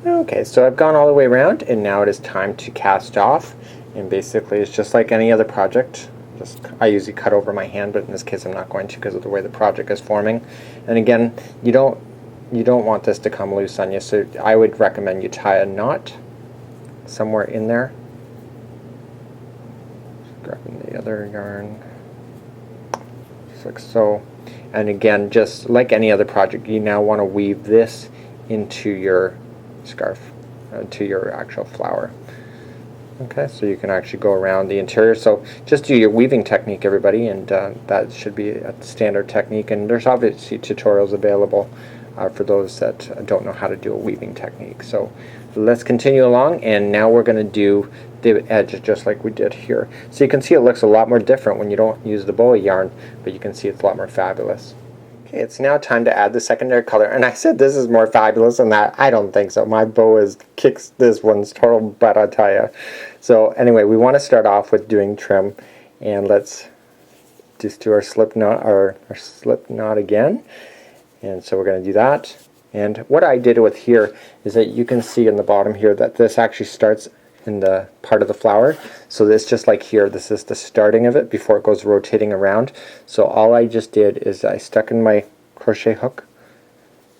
Okay, so I've gone all the way around, and now it is time to cast off. And basically it's just like any other project. I usually cut over my hand, but in this case I'm not going to because of the way the project is forming. And again, you don't want this to come loose on you, so I would recommend you tie a knot somewhere in there. Just grabbing the other yarn, just like so. And again, just like any other project, you now want to weave this into your scarf, to your actual flower. Okay, so you can actually go around the interior. So just do your weaving technique, everybody, and that should be a standard technique. And there's obviously tutorials available for those that don't know how to do a weaving technique. So let's continue along, and now we're going to do the edge just like we did here. So you can see it looks a lot more different when you don't use the boa yarn, but you can see it's a lot more fabulous. Okay, it's now time to add the secondary color, and I said this is more fabulous than that. I don't think so. My boa kicks this one's total butt, I tell you. So anyway, we want to start off with doing trim, and let's just do our slip knot, our slip knot again. And so we're going to do that. And what I did with here is that you can see in the bottom here that this actually starts in the part of the flower. So this, just like here, this is the starting of it before it goes rotating around. So all I just did is I stuck in my crochet hook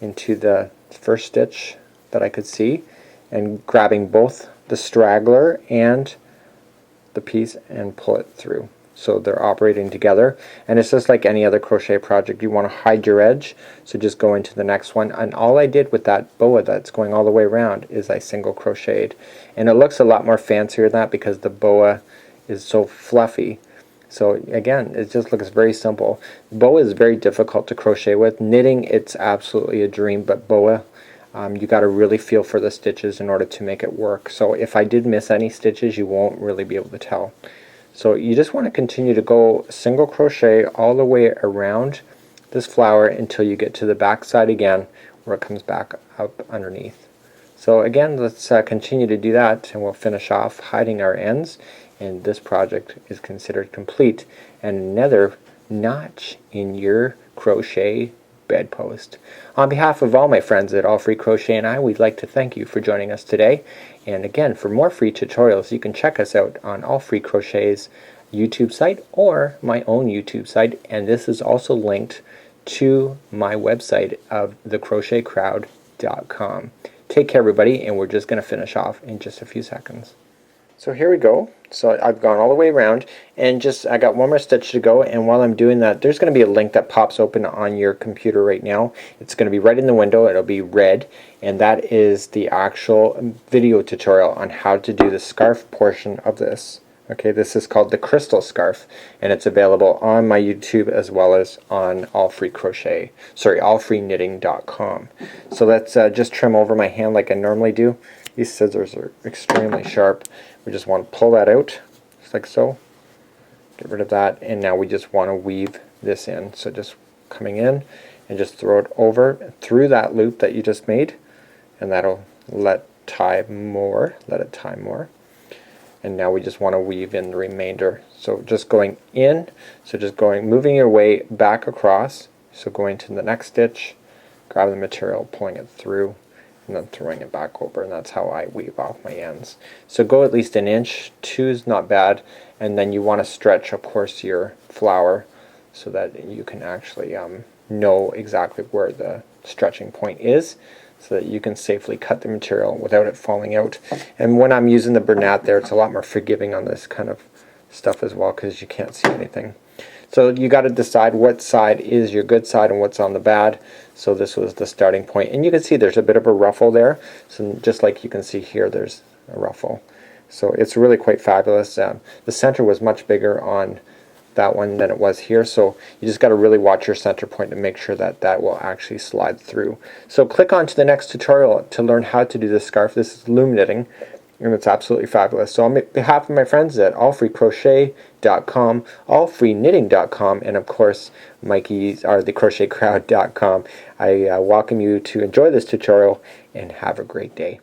into the first stitch that I could see, and grabbing both the straggler and the piece and pull it through. So they're operating together, and it's just like any other crochet project. You want to hide your edge, so just go into the next one. And all I did with that boa that's going all the way around is I single crocheted, and it looks a lot more fancier than that because the boa is so fluffy. So again, it just looks very simple. Boa is very difficult to crochet with. Knitting, it's absolutely a dream, but boa, you got to really feel for the stitches in order to make it work. So if I did miss any stitches, you won't really be able to tell. So you just want to continue to go single crochet all the way around this flower until you get to the back side again, where it comes back up underneath. So again, let's continue to do that, and we'll finish off hiding our ends, and this project is considered complete. And another notch in your crochet bedpost. On behalf of all my friends at AllFreeCrochet and we'd like to thank you for joining us today. And again, for more free tutorials, you can check us out on AllFreeCrochet's YouTube site or my own YouTube site, and this is also linked to my website of thecrochetcrowd.com. Take care, everybody, and we're just going to finish off in just a few seconds. So here we go. So I've gone all the way around, and I got one more stitch to go, and while I'm doing that, there's going to be a link that pops open on your computer right now. It's going to be right in the window. It'll be red, and that is the actual video tutorial on how to do the scarf portion of this. Okay, this is called the crystal scarf, and it's available on my YouTube as well as on AllFreeKnitting.com. So let's just trim over my hand like I normally do. These scissors are extremely sharp. We just want to pull that out, just like so. Get rid of that, and now we just want to weave this in. So just coming in and just throw it over through that loop that you just made, and that'll let it tie more. And now we just want to weave in the remainder. So just going in, so just moving your way back across. So going to the next stitch, grabbing the material, pulling it through, and then throwing it back over, and that's how I weave off my ends. So go at least an inch, 2 is not bad, and then you want to stretch, of course, your flower so that you can actually know exactly where the stretching point is, so that you can safely cut the material without it falling out. And when I'm using the Bernat there, it's a lot more forgiving on this kind of stuff as well, because you can't see anything. So you got to decide what side is your good side and what's on the bad. So this was the starting point, and you can see there's a bit of a ruffle there. So just like you can see here, there's a ruffle. So it's really quite fabulous. The center was much bigger on that one than it was here, so you just got to really watch your center point to make sure that that will actually slide through. So click on to the next tutorial to learn how to do this scarf. This is loom knitting, and it's absolutely fabulous. So on behalf of my friends at AllFreeCrochet.com, AllFreeKnitting.com, and of course Mikey's are the CrochetCrowd.com, I welcome you to enjoy this tutorial and have a great day.